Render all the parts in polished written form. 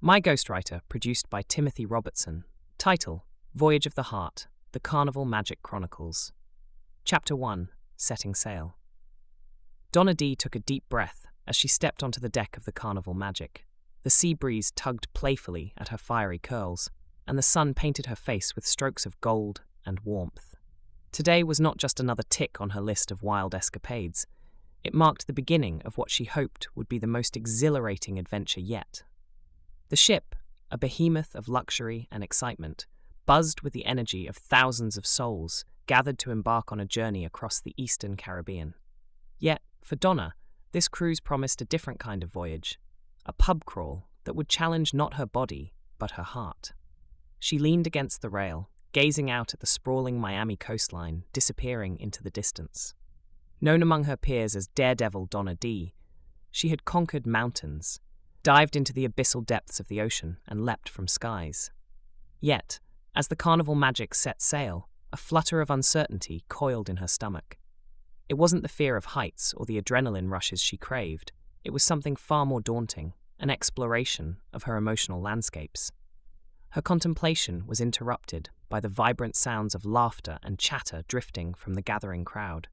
My Ghostwriter, produced by Timothy Robertson. Title: Voyage of the Heart, The Carnival Magic Chronicles. Chapter 1, Setting Sail. Donna Dee took a deep breath as she stepped onto the deck of the Carnival Magic. The sea breeze tugged playfully at her fiery curls, and the sun painted her face with strokes of gold and warmth. Today was not just another tick on her list of wild escapades. It marked the beginning of what she hoped would be the most exhilarating adventure yet. The ship, a behemoth of luxury and excitement, buzzed with the energy of thousands of souls gathered to embark on a journey across the Eastern Caribbean. Yet, for Donna, this cruise promised a different kind of voyage, a pub crawl that would challenge not her body, but her heart. She leaned against the rail, gazing out at the sprawling Miami coastline disappearing into the distance. Known among her peers as Daredevil Donna Dee, she had conquered mountains, dived into the abyssal depths of the ocean, and leapt from skies. Yet, as the Carnival Magic set sail, a flutter of uncertainty coiled in her stomach. It wasn't the fear of heights or the adrenaline rushes she craved. It was something far more daunting, an exploration of her emotional landscapes. Her contemplation was interrupted by the vibrant sounds of laughter and chatter drifting from the gathering crowd.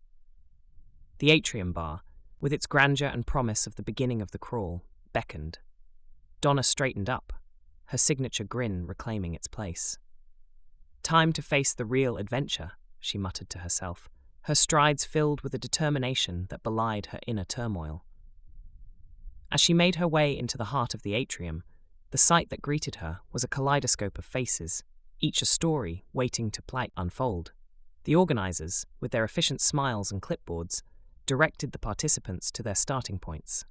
The atrium bar, with its grandeur and promise of the beginning of the crawl, beckoned. Donna straightened up, her signature grin reclaiming its place. "Time to face the real adventure," she muttered to herself, her strides filled with a determination that belied her inner turmoil. As she made her way into the heart of the atrium, the sight that greeted her was a kaleidoscope of faces, each a story waiting to unfold. The organizers, with their efficient smiles and clipboards, directed the participants to their starting points.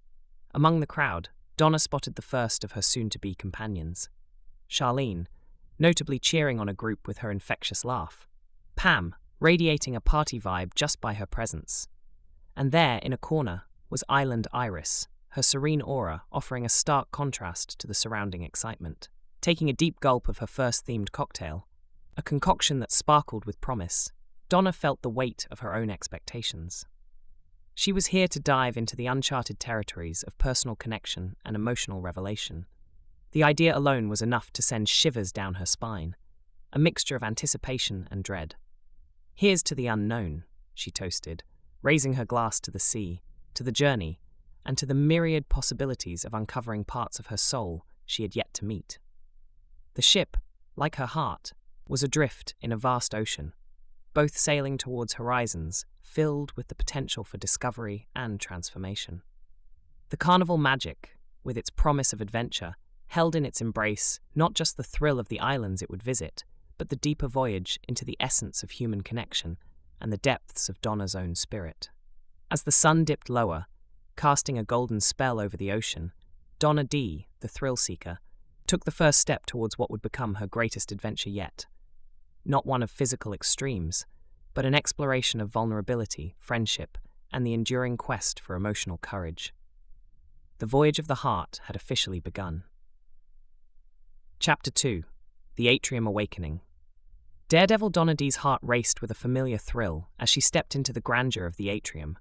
Among the crowd, Donna spotted the first of her soon-to-be companions. Charlene, notably cheering on a group with her infectious laugh. Pam, radiating a party vibe just by her presence. And there, in a corner, was Island Iris, her serene aura offering a stark contrast to the surrounding excitement. Taking a deep gulp of her first themed cocktail, a concoction that sparkled with promise, Donna felt the weight of her own expectations. She was here to dive into the uncharted territories of personal connection and emotional revelation. The idea alone was enough to send shivers down her spine, a mixture of anticipation and dread. "Here's to the unknown," she toasted, raising her glass to the sea, to the journey, and to the myriad possibilities of uncovering parts of her soul she had yet to meet. The ship, like her heart, was adrift in a vast ocean, both sailing towards horizons filled with the potential for discovery and transformation. The Carnival Magic, with its promise of adventure, held in its embrace not just the thrill of the islands it would visit, but the deeper voyage into the essence of human connection and the depths of Donna's own spirit. As the sun dipped lower, casting a golden spell over the ocean, Donna Dee, the thrill-seeker, took the first step towards what would become her greatest adventure yet. Not one of physical extremes, but an exploration of vulnerability, friendship, and the enduring quest for emotional courage. The voyage of the heart had officially begun. Chapter 2, The Atrium Awakening. Daredevil Donna Dee's heart raced with a familiar thrill as she stepped into the grandeur of the atrium.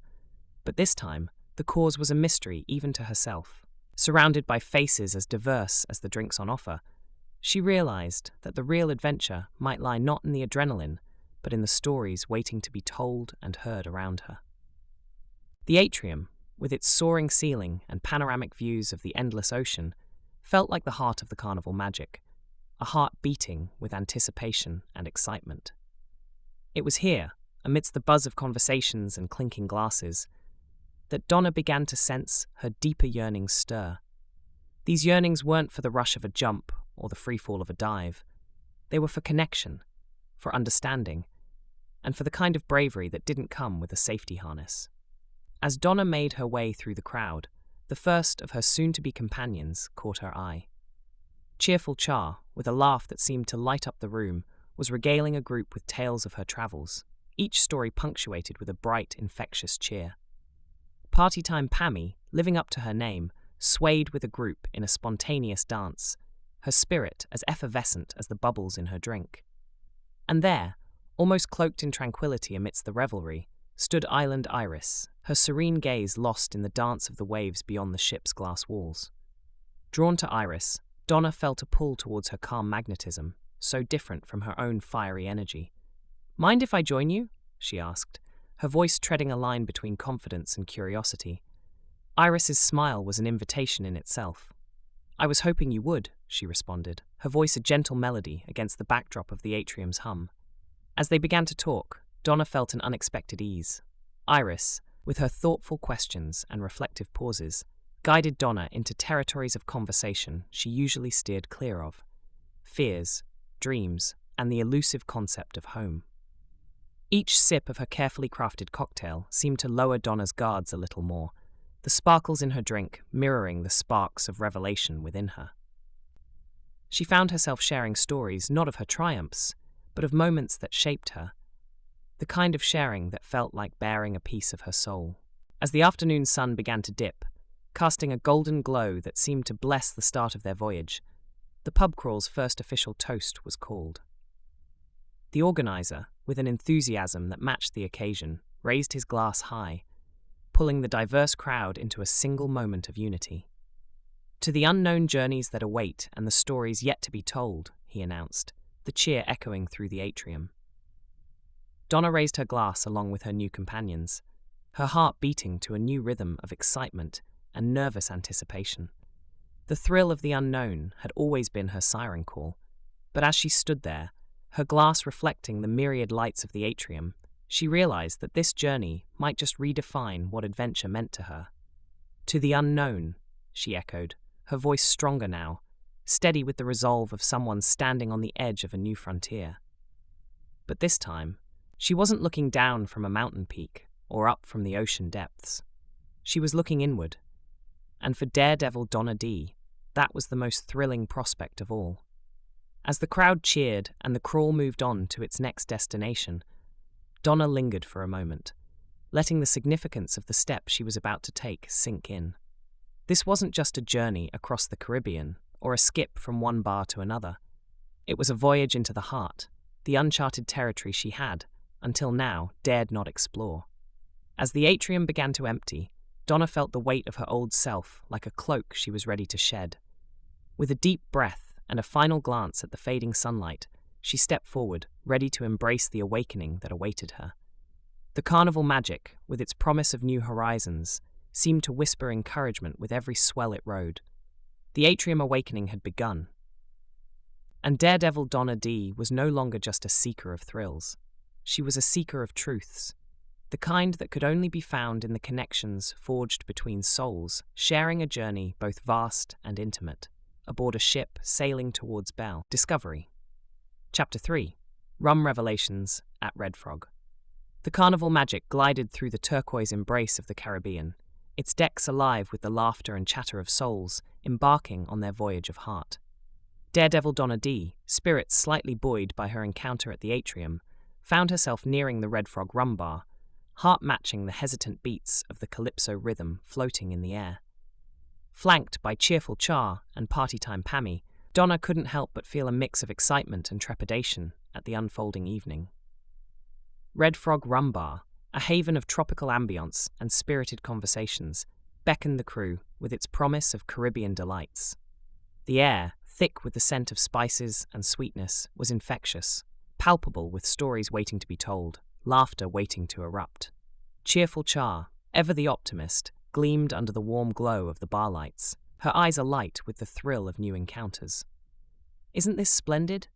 But this time, the cause was a mystery even to herself. Surrounded by faces as diverse as the drinks on offer, she realized that the real adventure might lie not in the adrenaline, but in the stories waiting to be told and heard around her. The atrium, with its soaring ceiling and panoramic views of the endless ocean, felt like the heart of the Carnival Magic, a heart beating with anticipation and excitement. It was here, amidst the buzz of conversations and clinking glasses, that Donna began to sense her deeper yearnings stir. These yearnings weren't for the rush of a jump or the freefall of a dive. They were for connection, for understanding, and for the kind of bravery that didn't come with a safety harness. As Donna made her way through the crowd, the first of her soon-to-be companions caught her eye. Cheerful Char, with a laugh that seemed to light up the room, was regaling a group with tales of her travels, each story punctuated with a bright, infectious cheer. Party-time Pammy, living up to her name, swayed with a group in a spontaneous dance, her spirit as effervescent as the bubbles in her drink. And there, almost cloaked in tranquility amidst the revelry, stood Island Iris, her serene gaze lost in the dance of the waves beyond the ship's glass walls. Drawn to Iris, Donna felt a pull towards her calm magnetism, so different from her own fiery energy. "Mind if I join you?" she asked, her voice treading a line between confidence and curiosity. Iris's smile was an invitation in itself. "I was hoping you would," she responded, her voice a gentle melody against the backdrop of the atrium's hum. As they began to talk, Donna felt an unexpected ease. Iris, with her thoughtful questions and reflective pauses, guided Donna into territories of conversation she usually steered clear of: fears, dreams, and the elusive concept of home. Each sip of her carefully crafted cocktail seemed to lower Donna's guards a little more, the sparkles in her drink mirroring the sparks of revelation within her. She found herself sharing stories not of her triumphs, but of moments that shaped her, the kind of sharing that felt like bearing a piece of her soul. As the afternoon sun began to dip, casting a golden glow that seemed to bless the start of their voyage, the pub crawl's first official toast was called. The organizer, with an enthusiasm that matched the occasion, raised his glass high, pulling the diverse crowd into a single moment of unity. "To the unknown journeys that await and the stories yet to be told," he announced, the cheer echoing through the atrium. Donna raised her glass along with her new companions, her heart beating to a new rhythm of excitement and nervous anticipation. The thrill of the unknown had always been her siren call, but as she stood there, her glass reflecting the myriad lights of the atrium, she realized that this journey might just redefine what adventure meant to her. "To the unknown," she echoed, her voice stronger now, steady with the resolve of someone standing on the edge of a new frontier. But this time, she wasn't looking down from a mountain peak or up from the ocean depths. She was looking inward. And for Daredevil Donna Dee, that was the most thrilling prospect of all. As the crowd cheered and the crawl moved on to its next destination, Donna lingered for a moment, letting the significance of the step she was about to take sink in. This wasn't just a journey across the Caribbean or a skip from one bar to another. It was a voyage into the heart, the uncharted territory she had, until now, dared not explore. As the atrium began to empty, Donna felt the weight of her old self like a cloak she was ready to shed. With a deep breath and a final glance at the fading sunlight, she stepped forward, ready to embrace the awakening that awaited her. The Carnival Magic, with its promise of new horizons, seemed to whisper encouragement with every swell it rode. The atrium awakening had begun. And Daredevil Donna Dee was no longer just a seeker of thrills. She was a seeker of truths, the kind that could only be found in the connections forged between souls, sharing a journey both vast and intimate, aboard a ship sailing towards discovery. Chapter 3. Rum Revelations at Red Frog. The Carnival Magic glided through the turquoise embrace of the Caribbean, its decks alive with the laughter and chatter of souls embarking on their voyage of heart. Daredevil Donna Dee, spirits slightly buoyed by her encounter at the atrium, found herself nearing the Red Frog rum bar, heart matching the hesitant beats of the calypso rhythm floating in the air. Flanked by cheerful Char and party-time Pammy, Donna couldn't help but feel a mix of excitement and trepidation at the unfolding evening. Red Frog Rum Bar, a haven of tropical ambience and spirited conversations, beckoned the crew with its promise of Caribbean delights. The air, thick with the scent of spices and sweetness, was infectious, palpable with stories waiting to be told, laughter waiting to erupt. Cheerful Char, ever the optimist, gleamed under the warm glow of the bar lights, her eyes alight with the thrill of new encounters. "Isn't this splendid?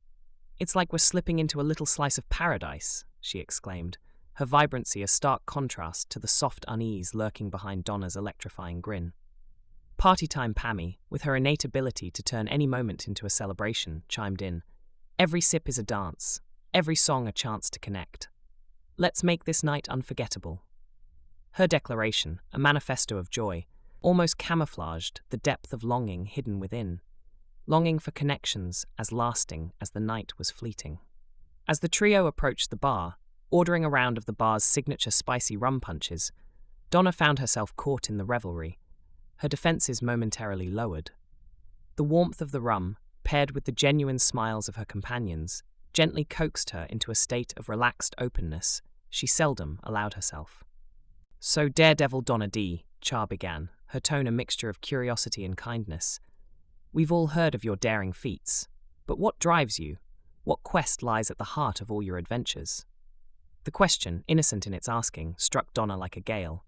It's like we're slipping into a little slice of paradise," she exclaimed, her vibrancy a stark contrast to the soft unease lurking behind Donna's electrifying grin. Party-time Pammy, with her innate ability to turn any moment into a celebration, chimed in. "Every sip is a dance, every song a chance to connect. Let's make this night unforgettable." Her declaration, a manifesto of joy, almost camouflaged the depth of longing hidden within, longing for connections as lasting as the night was fleeting. As the trio approached the bar, ordering a round of the bar's signature spicy rum punches, Donna found herself caught in the revelry, her defenses momentarily lowered. The warmth of the rum, paired with the genuine smiles of her companions, gently coaxed her into a state of relaxed openness she seldom allowed herself. "So Daredevil Donna Dee," Char began, her tone a mixture of curiosity and kindness. We've all heard of your daring feats, but what drives you? What quest lies at the heart of all your adventures? The question, innocent in its asking, struck Donna like a gale.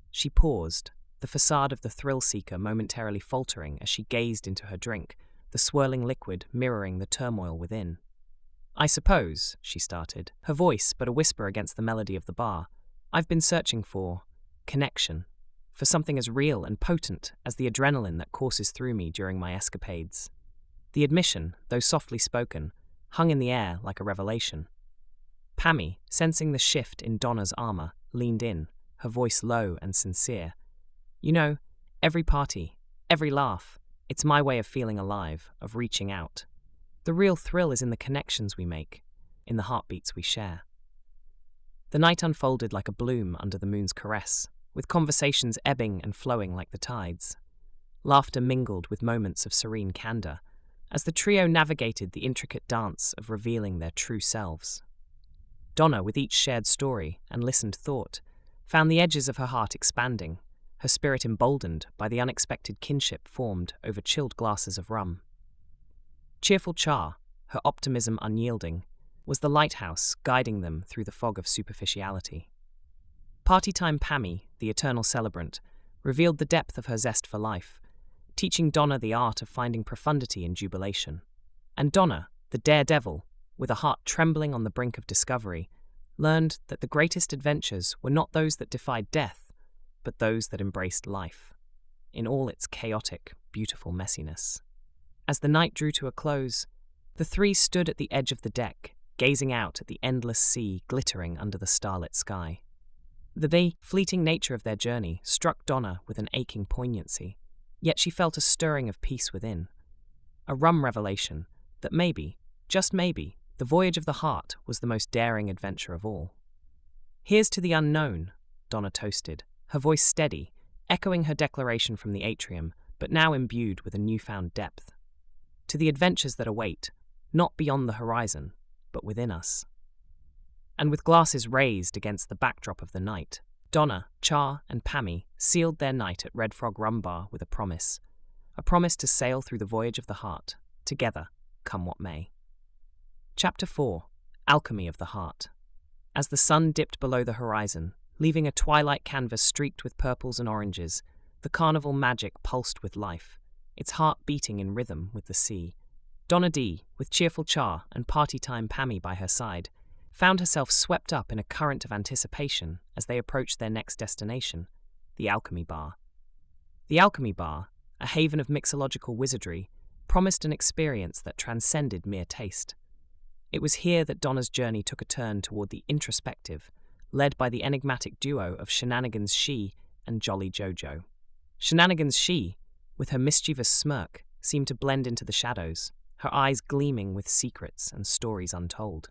She paused, the facade of the thrill-seeker momentarily faltering as she gazed into her drink, the swirling liquid mirroring the turmoil within. "I suppose," she started, her voice but a whisper against the melody of the bar, "I've been searching for connection, for something as real and potent as the adrenaline that courses through me during my escapades." The admission, though softly spoken, hung in the air like a revelation. Pammy, sensing the shift in Donna's armor, leaned in, her voice low and sincere. "You know, every party, every laugh, it's my way of feeling alive, of reaching out. The real thrill is in the connections we make, in the heartbeats we share." The night unfolded like a bloom under the moon's caress, with conversations ebbing and flowing like the tides. Laughter mingled with moments of serene candor, as the trio navigated the intricate dance of revealing their true selves. Donna, with each shared story and listened thought, found the edges of her heart expanding, her spirit emboldened by the unexpected kinship formed over chilled glasses of rum. Cheerful Char, her optimism unyielding, was the lighthouse guiding them through the fog of superficiality. Party-time Pammy, the eternal celebrant, revealed the depth of her zest for life, teaching Donna the art of finding profundity in jubilation. And Donna, the daredevil, with a heart trembling on the brink of discovery, learned that the greatest adventures were not those that defied death, but those that embraced life, in all its chaotic, beautiful messiness. As the night drew to a close, the three stood at the edge of the deck, gazing out at the endless sea glittering under the starlit sky. The fleeting nature of their journey struck Donna with an aching poignancy, yet she felt a stirring of peace within. A rum revelation that maybe, just maybe, the voyage of the heart was the most daring adventure of all. "Here's to the unknown," Donna toasted, her voice steady, echoing her declaration from the atrium, but now imbued with a newfound depth. "To the adventures that await, not beyond the horizon, but within us." And with glasses raised against the backdrop of the night, Donna, Char, and Pammy sealed their night at Red Frog Rum Bar with a promise to sail through the voyage of the heart, together, come what may. Chapter 4. Alchemy of the Heart. As the sun dipped below the horizon, leaving a twilight canvas streaked with purples and oranges, the Carnival Magic pulsed with life, its heart beating in rhythm with the sea. Donna Dee, with cheerful Char and party-time Pammy by her side, found herself swept up in a current of anticipation as they approached their next destination, the Alchemy Bar. The Alchemy Bar, a haven of mixological wizardry, promised an experience that transcended mere taste. It was here that Donna's journey took a turn toward the introspective, led by the enigmatic duo of Shenanigans She and Jolly Jojo. Shenanigans She, with her mischievous smirk, seemed to blend into the shadows, her eyes gleaming with secrets and stories untold.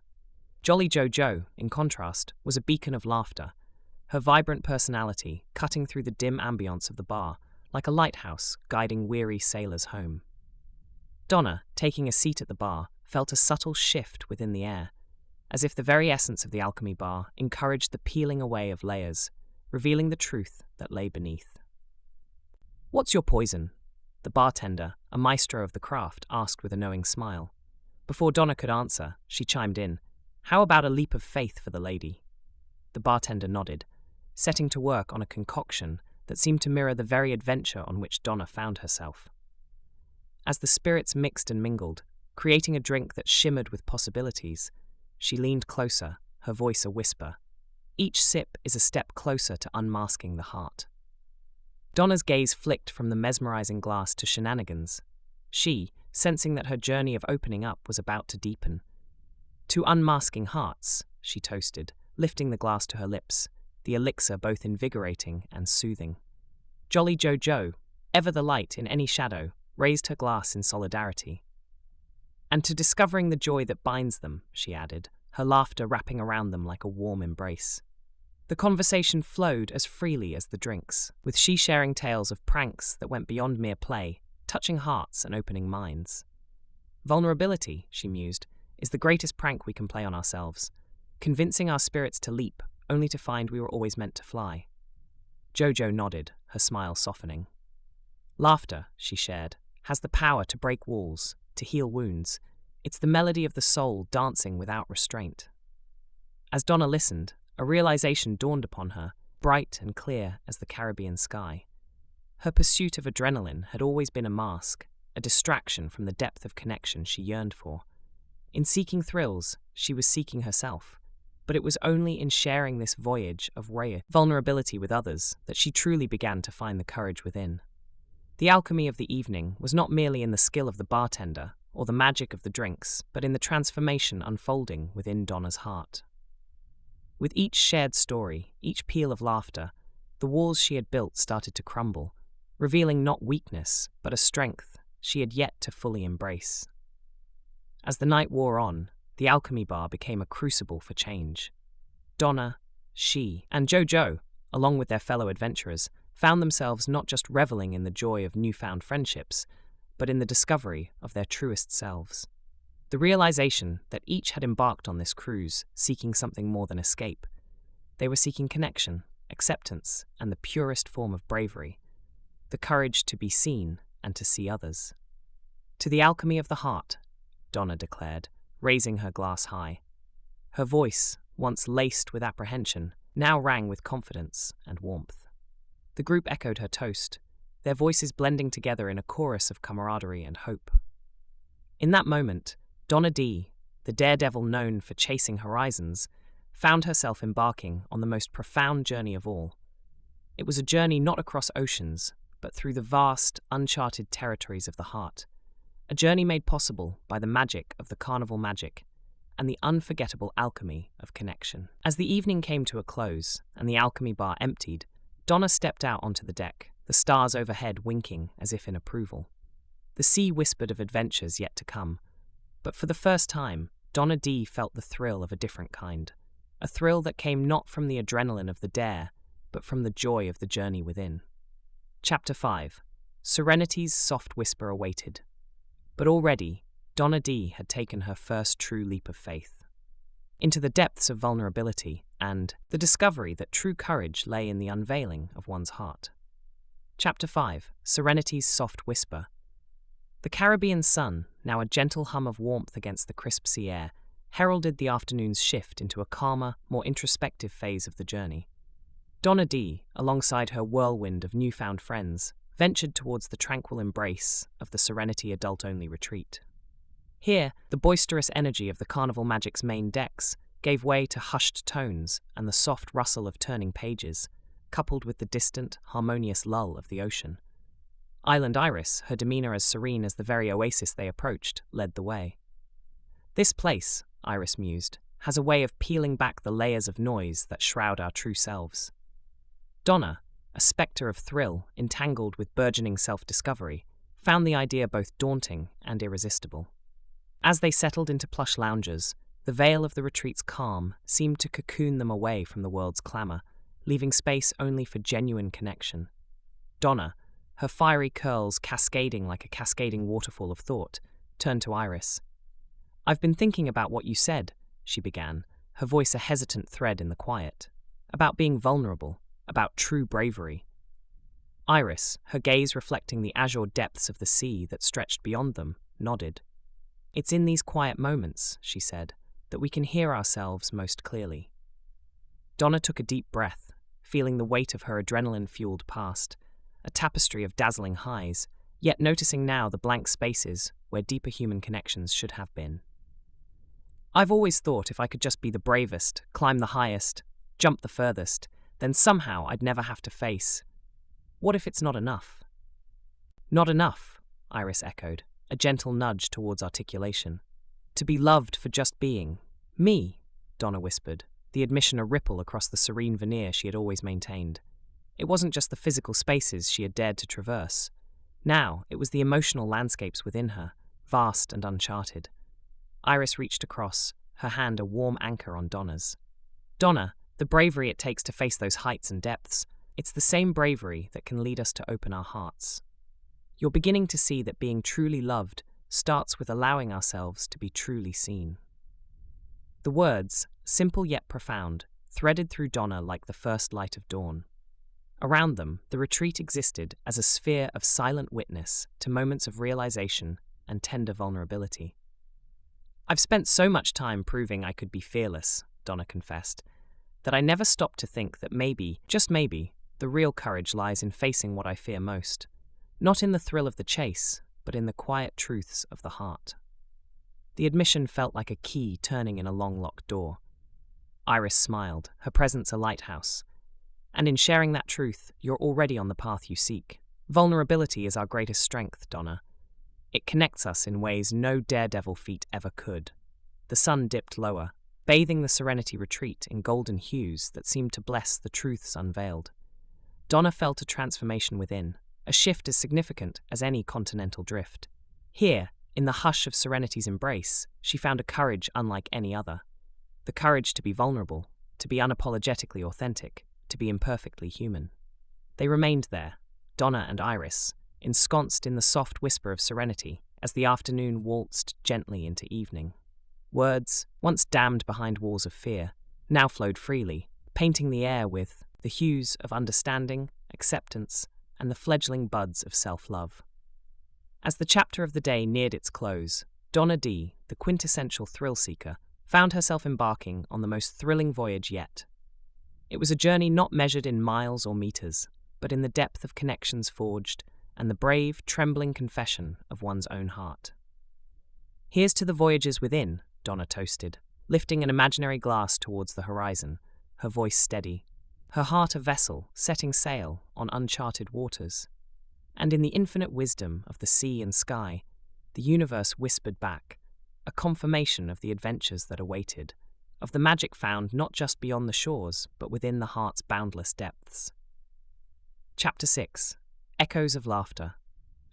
Jolly Jojo, in contrast, was a beacon of laughter, her vibrant personality cutting through the dim ambience of the bar like a lighthouse guiding weary sailors home. Donna, taking a seat at the bar, felt a subtle shift within the air, as if the very essence of the Alchemy Bar encouraged the peeling away of layers, revealing the truth that lay beneath. "What's your poison?" the bartender, a maestro of the craft, asked with a knowing smile. Before Donna could answer, she chimed in, "How about a leap of faith for the lady?" The bartender nodded, setting to work on a concoction that seemed to mirror the very adventure on which Donna found herself. As the spirits mixed and mingled, creating a drink that shimmered with possibilities, she leaned closer, her voice a whisper. Each sip is a step closer to unmasking the heart. Donna's gaze flicked from the mesmerizing glass to Shenanigans. She, sensing that her journey of opening up was about to deepen. "To unmasking hearts," she toasted, lifting the glass to her lips, the elixir both invigorating and soothing. Jolly Jojo, ever the light in any shadow, raised her glass in solidarity. "And to discovering the joy that binds them," she added, her laughter wrapping around them like a warm embrace. The conversation flowed as freely as the drinks, with she sharing tales of pranks that went beyond mere play, touching hearts and opening minds. "Vulnerability," she mused, "is the greatest prank we can play on ourselves, convincing our spirits to leap, only to find we were always meant to fly." Jojo nodded, her smile softening. "Laughter," she shared, has the power to break walls, to heal wounds. It's the melody of the soul dancing without restraint. As Donna listened, a realization dawned upon her, bright and clear as the Caribbean sky. Her pursuit of adrenaline had always been a mask, a distraction from the depth of connection she yearned for. In seeking thrills, she was seeking herself, but it was only in sharing this voyage of rare vulnerability with others that she truly began to find the courage within. The alchemy of the evening was not merely in the skill of the bartender or the magic of the drinks, but in the transformation unfolding within Donna's heart. With each shared story, each peal of laughter, the walls she had built started to crumble, revealing not weakness, but a strength she had yet to fully embrace. As the night wore on, the alchemy bar became a crucible for change. Donna, she, and Jojo, along with their fellow adventurers, found themselves not just reveling in the joy of newfound friendships, but in the discovery of their truest selves. The realization that each had embarked on this cruise seeking something more than escape. They were seeking connection, acceptance, and the purest form of bravery, the courage to be seen and to see others. To the alchemy of the heart, Donna declared, raising her glass high. Her voice, once laced with apprehension, now rang with confidence and warmth. The group echoed her toast, their voices blending together in a chorus of camaraderie and hope. In that moment, Donna Dee, the daredevil known for chasing horizons, found herself embarking on the most profound journey of all. It was a journey not across oceans, but through the vast, uncharted territories of the heart. A journey made possible by the magic of the Carnival Magic and the unforgettable alchemy of connection. As the evening came to a close and the alchemy bar emptied, Donna stepped out onto the deck, the stars overhead winking as if in approval. The sea whispered of adventures yet to come, but for the first time, Donna Dee felt the thrill of a different kind, a thrill that came not from the adrenaline of the dare, but from the joy of the journey within. Chapter 5. Serenity's soft whisper awaited. But already, Donna Dee had taken her first true leap of faith into the depths of vulnerability and the discovery that true courage lay in the unveiling of one's heart. Chapter 5. Serenity's soft whisper. The Caribbean sun, now a gentle hum of warmth against the crisp sea air, heralded the afternoon's shift into a calmer, more introspective phase of the journey. Donna Dee, alongside her whirlwind of newfound friends, ventured towards the tranquil embrace of the Serenity adult-only retreat. Here, the boisterous energy of the Carnival Magic's main decks gave way to hushed tones and the soft rustle of turning pages, coupled with the distant, harmonious lull of the ocean. Island Iris, her demeanor as serene as the very oasis they approached, led the way. This place, Iris mused, has a way of peeling back the layers of noise that shroud our true selves. Donna, a spectre of thrill entangled with burgeoning self-discovery, found the idea both daunting and irresistible. As they settled into plush lounges, the veil of the retreat's calm seemed to cocoon them away from the world's clamor, leaving space only for genuine connection. Donna, her fiery curls cascading like a cascading waterfall of thought, turned to Iris. "I've been thinking about what you said," she began, her voice a hesitant thread in the quiet. "About being vulnerable, about true bravery." Iris, her gaze reflecting the azure depths of the sea that stretched beyond them, nodded. "It's in these quiet moments," she said, "that we can hear ourselves most clearly." Donna took a deep breath, feeling the weight of her adrenaline-fueled past, a tapestry of dazzling highs, yet noticing now the blank spaces where deeper human connections should have been. "I've always thought if I could just be the bravest, climb the highest, jump the furthest, then somehow I'd never have to face. What if it's not enough?" "Not enough," Iris echoed, a gentle nudge towards articulation. "To be loved for just being me," Donna whispered, the admission a ripple across the serene veneer she had always maintained. It wasn't just the physical spaces she had dared to traverse. Now it was the emotional landscapes within her, vast and uncharted. Iris reached across, her hand a warm anchor on Donna's. "Donna, the bravery it takes to face those heights and depths, it's the same bravery that can lead us to open our hearts. You're beginning to see that being truly loved starts with allowing ourselves to be truly seen." The words, simple yet profound, threaded through Donna like the first light of dawn. Around them, the retreat existed as a sphere of silent witness to moments of realization and tender vulnerability. "I've spent so much time proving I could be fearless," Donna confessed, "that I never stopped to think that maybe, just maybe, the real courage lies in facing what I fear most. Not in the thrill of the chase, but in the quiet truths of the heart." The admission felt like a key turning in a long-locked door. Iris smiled, her presence a lighthouse. "And in sharing that truth, you're already on the path you seek. Vulnerability is our greatest strength, Donna. It connects us in ways no daredevil feat ever could." The sun dipped lower, bathing the Serenity retreat in golden hues that seemed to bless the truths unveiled. Donna felt a transformation within, a shift as significant as any continental drift. Here, in the hush of Serenity's embrace, she found a courage unlike any other. The courage to be vulnerable, to be unapologetically authentic, to be imperfectly human. They remained there, Donna and Iris, ensconced in the soft whisper of Serenity as the afternoon waltzed gently into evening. Words, once dammed behind walls of fear, now flowed freely, painting the air with the hues of understanding, acceptance, and the fledgling buds of self-love. As the chapter of the day neared its close, Donna Dee, the quintessential thrill-seeker, found herself embarking on the most thrilling voyage yet. It was a journey not measured in miles or meters, but in the depth of connections forged and the brave, trembling confession of one's own heart. "Here's to the voyages within," Donna toasted, lifting an imaginary glass towards the horizon, her voice steady, her heart a vessel setting sail on uncharted waters. And in the infinite wisdom of the sea and sky, the universe whispered back, a confirmation of the adventures that awaited, of the magic found not just beyond the shores, but within the heart's boundless depths. Chapter 6. Echoes of Laughter.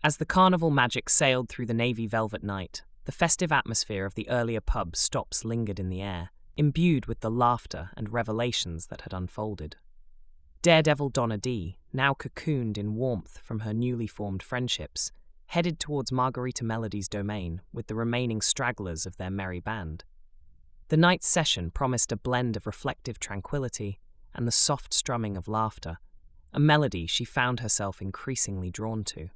As the Carnival Magic sailed through the navy velvet night, the festive atmosphere of the earlier pub stops lingered in the air, imbued with the laughter and revelations that had unfolded. Daredevil Donna Dee, now cocooned in warmth from her newly formed friendships, headed towards Margarita Melody's domain with the remaining stragglers of their merry band. The night's session promised a blend of reflective tranquility and the soft strumming of laughter, a melody she found herself increasingly drawn to.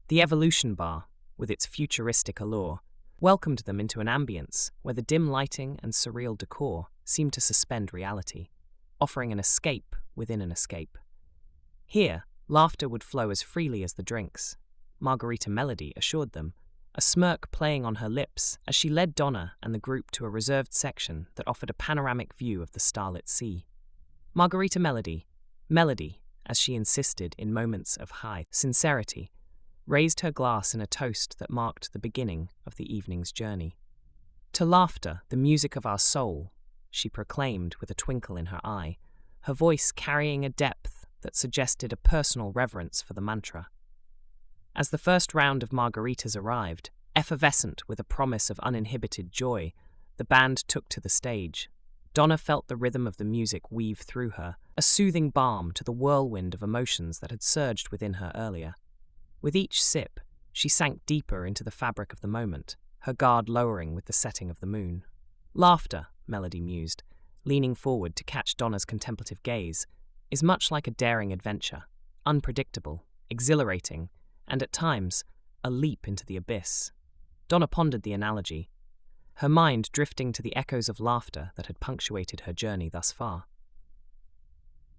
The Evolution Bar, with its futuristic allure, welcomed them into an ambience where the dim lighting and surreal decor seemed to suspend reality, offering an escape within an escape. Here, laughter would flow as freely as the drinks, Margarita Melody assured them, a smirk playing on her lips as she led Donna and the group to a reserved section that offered a panoramic view of the starlit sea. Margarita Melody, as she insisted in moments of high sincerity, raised her glass in a toast that marked the beginning of the evening's journey. "To laughter, the music of our soul," she proclaimed with a twinkle in her eye, her voice carrying a depth that suggested a personal reverence for the mantra. As the first round of margaritas arrived, effervescent with a promise of uninhibited joy, the band took to the stage. Donna felt the rhythm of the music weave through her, a soothing balm to the whirlwind of emotions that had surged within her earlier. With each sip, she sank deeper into the fabric of the moment, her guard lowering with the setting of the moon. "Laughter," Melody mused, leaning forward to catch Donna's contemplative gaze, "is much like a daring adventure, unpredictable, exhilarating, and at times, a leap into the abyss." Donna pondered the analogy, her mind drifting to the echoes of laughter that had punctuated her journey thus far.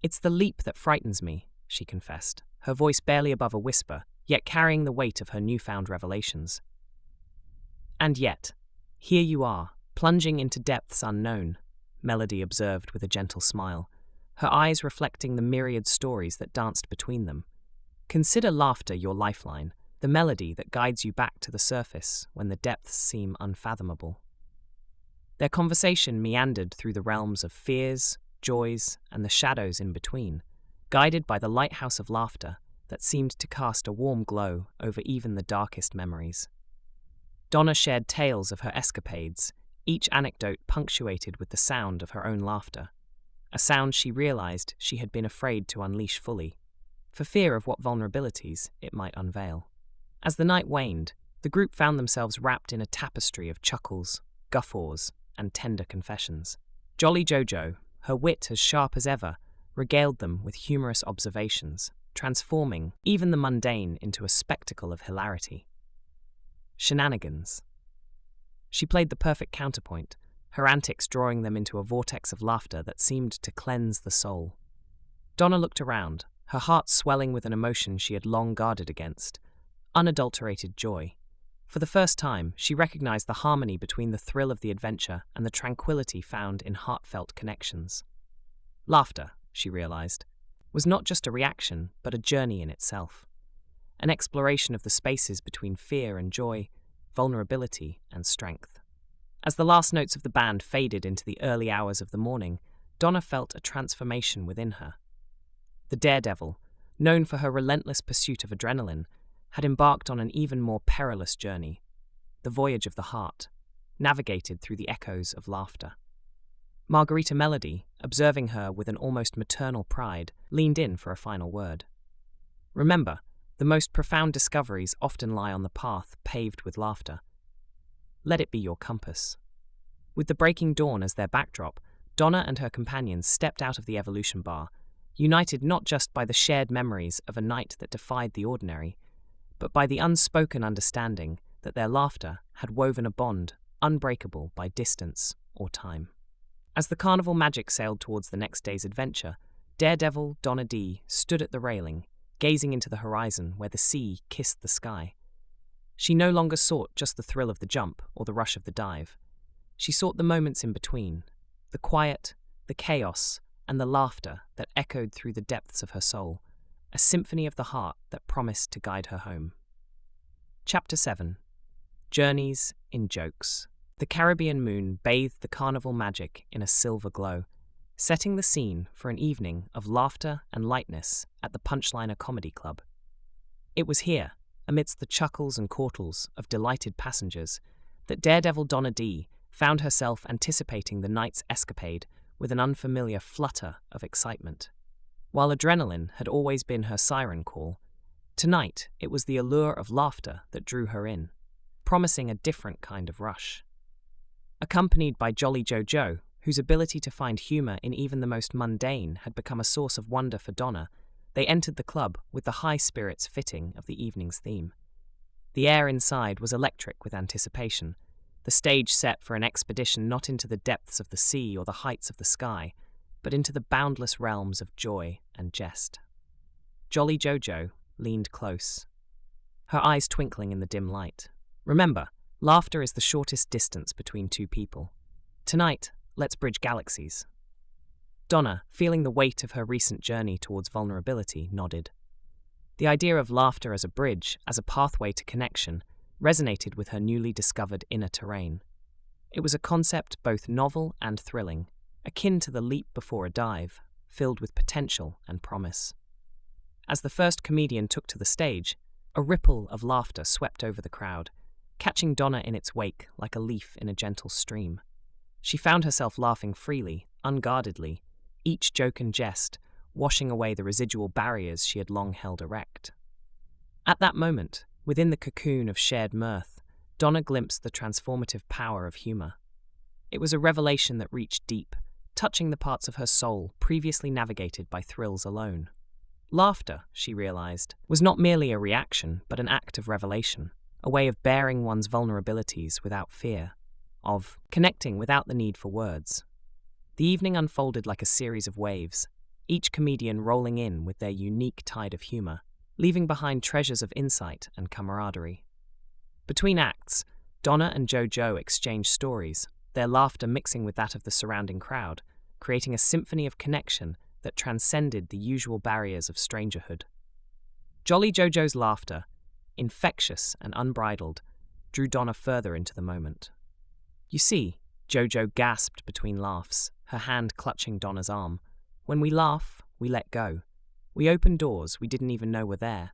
"It's the leap that frightens me," she confessed, her voice barely above a whisper, yet carrying the weight of her newfound revelations. "And yet, here you are, plunging into depths unknown," Melody observed with a gentle smile, her eyes reflecting the myriad stories that danced between them. "Consider laughter your lifeline, the melody that guides you back to the surface when the depths seem unfathomable." Their conversation meandered through the realms of fears, joys, and the shadows in between, guided by the lighthouse of laughter that seemed to cast a warm glow over even the darkest memories. Donna shared tales of her escapades, each anecdote punctuated with the sound of her own laughter, a sound she realized she had been afraid to unleash fully, for fear of what vulnerabilities it might unveil. As the night waned, the group found themselves wrapped in a tapestry of chuckles, guffaws, and tender confessions. Jolly Jojo, her wit as sharp as ever, regaled them with humorous observations, transforming even the mundane into a spectacle of hilarity. Shenanigans. She played the perfect counterpoint, her antics drawing them into a vortex of laughter that seemed to cleanse the soul. Donna looked around, her heart swelling with an emotion she had long guarded against, unadulterated joy. For the first time, she recognized the harmony between the thrill of the adventure and the tranquility found in heartfelt connections. Laughter, she realized, was not just a reaction, but a journey in itself. An exploration of the spaces between fear and joy, vulnerability and strength. As the last notes of the band faded into the early hours of the morning, Donna felt a transformation within her. The Daredevil, known for her relentless pursuit of adrenaline, had embarked on an even more perilous journey, the voyage of the heart, navigated through the echoes of laughter. Margarita Melody, observing her with an almost maternal pride, leaned in for a final word. Remember, the most profound discoveries often lie on the path paved with laughter. Let it be your compass. With the breaking dawn as their backdrop, Donna and her companions stepped out of the evolution bar, united not just by the shared memories of a night that defied the ordinary, but by the unspoken understanding that their laughter had woven a bond unbreakable by distance or time. As the Carnival Magic sailed towards the next day's adventure, Daredevil Donna Dee stood at the railing, gazing into the horizon where the sea kissed the sky. She no longer sought just the thrill of the jump or the rush of the dive. She sought the moments in between, the quiet, the chaos, and the laughter that echoed through the depths of her soul, a symphony of the heart that promised to guide her home. Chapter 7. Journeys in Jokes. The Caribbean moon bathed the Carnival Magic in a silver glow, setting the scene for an evening of laughter and lightness at the Punchliner Comedy Club. It was here, amidst the chuckles and chortles of delighted passengers, that Daredevil Donna Dee found herself anticipating the night's escapade with an unfamiliar flutter of excitement. While adrenaline had always been her siren call, tonight it was the allure of laughter that drew her in, promising a different kind of rush. Accompanied by Jolly Jojo, whose ability to find humor in even the most mundane had become a source of wonder for Donna, they entered the club with the high spirits fitting of the evening's theme. The air inside was electric with anticipation, the stage set for an expedition not into the depths of the sea or the heights of the sky, but into the boundless realms of joy and jest. Jolly Jojo leaned close, her eyes twinkling in the dim light. Remember, laughter is the shortest distance between two people. Tonight, let's bridge galaxies. Donna, feeling the weight of her recent journey towards vulnerability, nodded. The idea of laughter as a bridge, as a pathway to connection, resonated with her newly discovered inner terrain. It was a concept both novel and thrilling, akin to the leap before a dive, filled with potential and promise. As the first comedian took to the stage, a ripple of laughter swept over the crowd, catching Donna in its wake like a leaf in a gentle stream. She found herself laughing freely, unguardedly, each joke and jest washing away the residual barriers she had long held erect. At that moment, within the cocoon of shared mirth, Donna glimpsed the transformative power of humor. It was a revelation that reached deep, touching the parts of her soul previously navigated by thrills alone. Laughter, she realized, was not merely a reaction, but an act of revelation, a way of bearing one's vulnerabilities without fear, of connecting without the need for words. The evening unfolded like a series of waves, each comedian rolling in with their unique tide of humor, leaving behind treasures of insight and camaraderie. Between acts, Donna and Jojo exchanged stories, their laughter mixing with that of the surrounding crowd, creating a symphony of connection that transcended the usual barriers of strangerhood. Jolly Jojo's laughter, infectious and unbridled, drew Donna further into the moment. "You see," Jojo gasped between laughs, her hand clutching Donna's arm, "when we laugh, we let go. We open doors we didn't even know were there."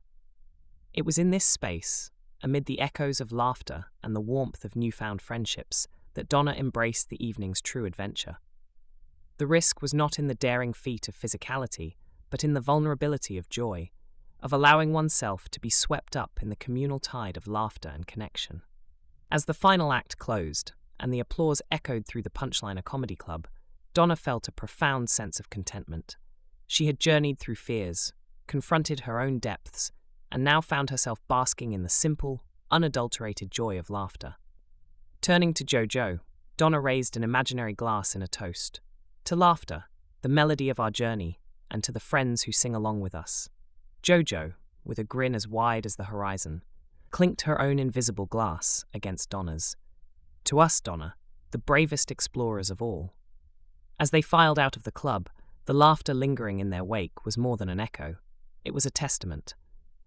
It was in this space, amid the echoes of laughter and the warmth of newfound friendships, that Donna embraced the evening's true adventure. The risk was not in the daring feat of physicality, but in the vulnerability of joy, of allowing oneself to be swept up in the communal tide of laughter and connection. As the final act closed, and the applause echoed through the Punchliner Comedy Club, Donna felt a profound sense of contentment. She had journeyed through fears, confronted her own depths, and now found herself basking in the simple, unadulterated joy of laughter. Turning to Jojo, Donna raised an imaginary glass in a toast. To laughter, the melody of our journey, and to the friends who sing along with us. Jojo, with a grin as wide as the horizon, clinked her own invisible glass against Donna's. To us, Donna, the bravest explorers of all. As they filed out of the club, the laughter lingering in their wake was more than an echo. It was a testament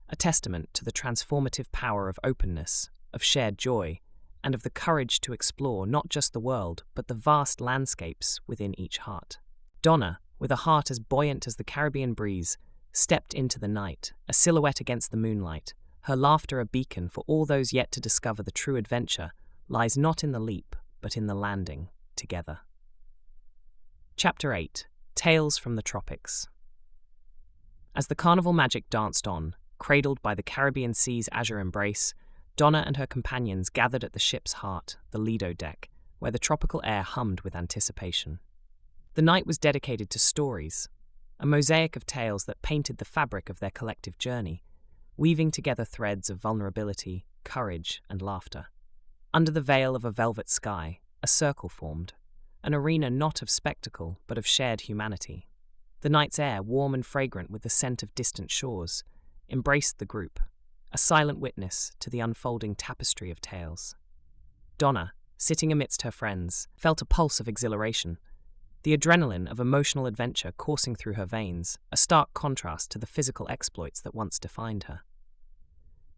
to the transformative power of openness, of shared joy, and of the courage to explore not just the world, but the vast landscapes within each heart. Donna, with a heart as buoyant as the Caribbean breeze, stepped into the night, a silhouette against the moonlight, her laughter a beacon for all those yet to discover the true adventure lies not in the leap, but in the landing, together. Chapter 8. Tales from the Tropics. As the Carnival Magic danced on, cradled by the Caribbean Sea's azure embrace, Donna and her companions gathered at the ship's heart, the Lido deck, where the tropical air hummed with anticipation. The night was dedicated to stories, a mosaic of tales that painted the fabric of their collective journey, weaving together threads of vulnerability, courage, and laughter. Under the veil of a velvet sky, a circle formed, an arena not of spectacle, but of shared humanity. The night's air, warm and fragrant with the scent of distant shores, embraced the group, a silent witness to the unfolding tapestry of tales. Donna, sitting amidst her friends, felt a pulse of exhilaration, the adrenaline of emotional adventure coursing through her veins, a stark contrast to the physical exploits that once defined her.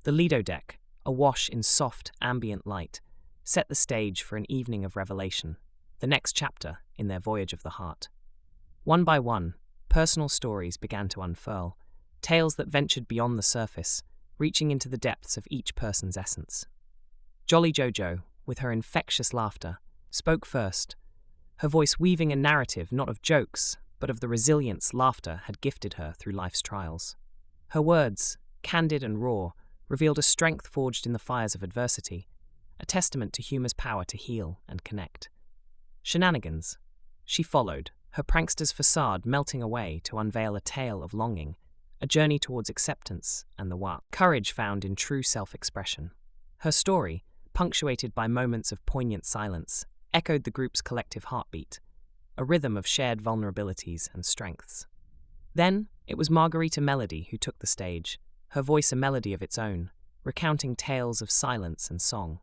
The Lido deck, awash in soft, ambient light, set the stage for an evening of revelation, the next chapter in their voyage of the heart. One by one, personal stories began to unfurl, tales that ventured beyond the surface, reaching into the depths of each person's essence. Jolly Jojo, with her infectious laughter, spoke first, her voice weaving a narrative not of jokes, but of the resilience laughter had gifted her through life's trials. Her words, candid and raw, revealed a strength forged in the fires of adversity, a testament to humor's power to heal and connect. Shenanigans. She followed, her prankster's facade melting away to unveil a tale of longing, a journey towards acceptance and the courage found in true self-expression. Her story, punctuated by moments of poignant silence, echoed the group's collective heartbeat, a rhythm of shared vulnerabilities and strengths. Then, it was Margarita Melody who took the stage, her voice a melody of its own, recounting tales of silence and song.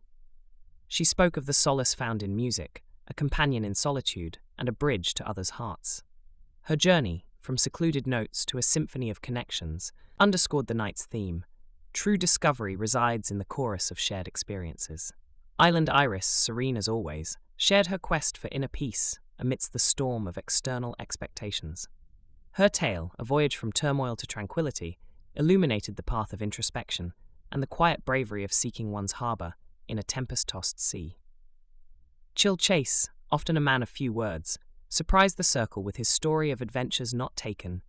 She spoke of the solace found in music, a companion in solitude, and a bridge to others' hearts. Her journey, from secluded notes to a symphony of connections, underscored the night's theme. True discovery resides in the chorus of shared experiences. Island Iris, serene as always, shared her quest for inner peace amidst the storm of external expectations. Her tale, A Voyage from Turmoil to Tranquility, illuminated the path of introspection and the quiet bravery of seeking one's harbour in a tempest-tossed sea. Chill Chase, often a man of few words, surprised the circle with his story of adventures not taken,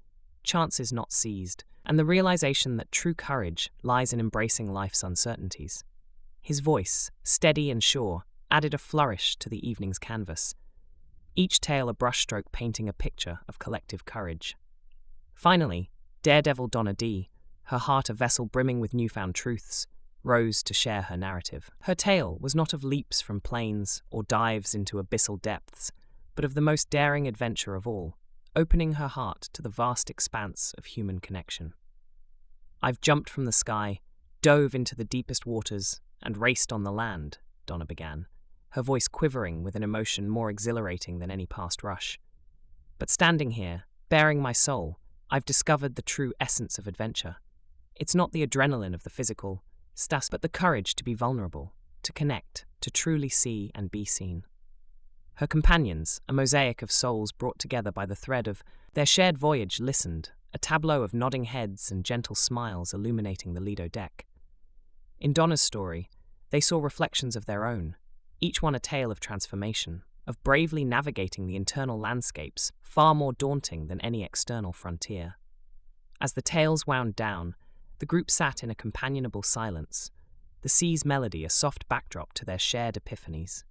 chances not seized, and the realization that true courage lies in embracing life's uncertainties. His voice, steady and sure, added a flourish to the evening's canvas, each tale a brushstroke painting a picture of collective courage. Finally, Daredevil Donna Dee, her heart a vessel brimming with newfound truths, rose to share her narrative. Her tale was not of leaps from planes or dives into abyssal depths, but of the most daring adventure of all, opening her heart to the vast expanse of human connection. I've jumped from the sky, dove into the deepest waters, and raced on the land, Donna began, her voice quivering with an emotion more exhilarating than any past rush. But standing here, bearing my soul, I've discovered the true essence of adventure. It's not the adrenaline of the physical, but the courage to be vulnerable, to connect, to truly see and be seen. Her companions, a mosaic of souls brought together by the thread of their shared voyage, listened, a tableau of nodding heads and gentle smiles illuminating the Lido deck. In Donna's story, they saw reflections of their own, each one a tale of transformation, of bravely navigating the internal landscapes far more daunting than any external frontier. As the tales wound down, the group sat in a companionable silence, the sea's melody a soft backdrop to their shared epiphanies.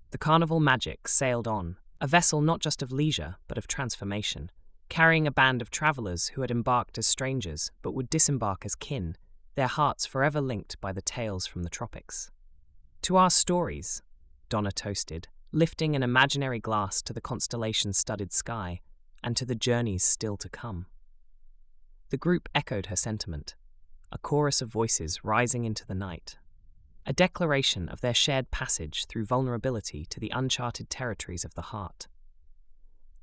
The Carnival Magic sailed on, a vessel not just of leisure but of transformation, carrying a band of travelers who had embarked as strangers but would disembark as kin, their hearts forever linked by the tales from the tropics. To our stories, Donna toasted, lifting an imaginary glass to the constellation-studded sky and to the journeys still to come. The group echoed her sentiment, a chorus of voices rising into the night, a declaration of their shared passage through vulnerability to the uncharted territories of the heart.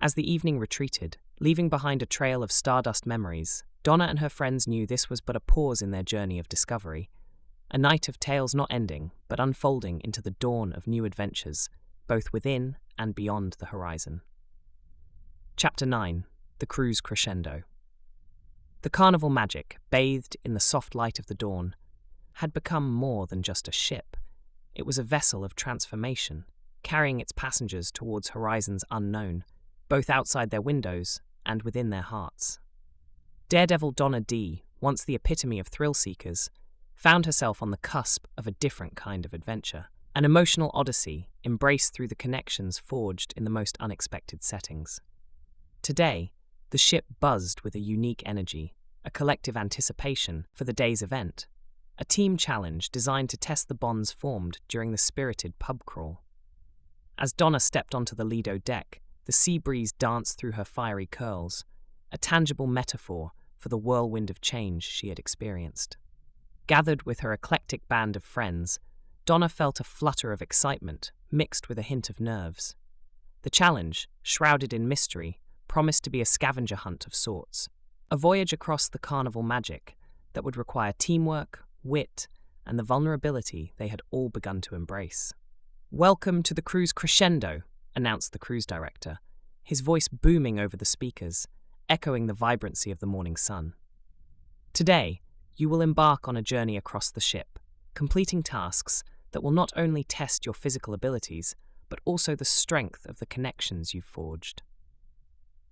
As the evening retreated, leaving behind a trail of stardust memories, Donna and her friends knew this was but a pause in their journey of discovery, a night of tales not ending, but unfolding into the dawn of new adventures, both within and beyond the horizon. Chapter 9. The Cruise Crescendo. The Carnival Magic, bathed in the soft light of the dawn, had become more than just a ship. It was a vessel of transformation, carrying its passengers towards horizons unknown, both outside their windows and within their hearts. Daredevil Donna Dee, once the epitome of thrill-seekers, found herself on the cusp of a different kind of adventure, an emotional odyssey embraced through the connections forged in the most unexpected settings. Today, the ship buzzed with a unique energy, a collective anticipation for the day's event, a team challenge designed to test the bonds formed during the spirited pub crawl. As Donna stepped onto the Lido deck, the sea breeze danced through her fiery curls, a tangible metaphor for the whirlwind of change she had experienced. Gathered with her eclectic band of friends, Donna felt a flutter of excitement mixed with a hint of nerves. The challenge, shrouded in mystery, promised to be a scavenger hunt of sorts, a voyage across the Carnival Magic that would require teamwork, wit, and the vulnerability they had all begun to embrace. "Welcome to the Cruise Crescendo," announced the cruise director, his voice booming over the speakers, echoing the vibrancy of the morning sun. "Today, you will embark on a journey across the ship, completing tasks that will not only test your physical abilities, but also the strength of the connections you've forged."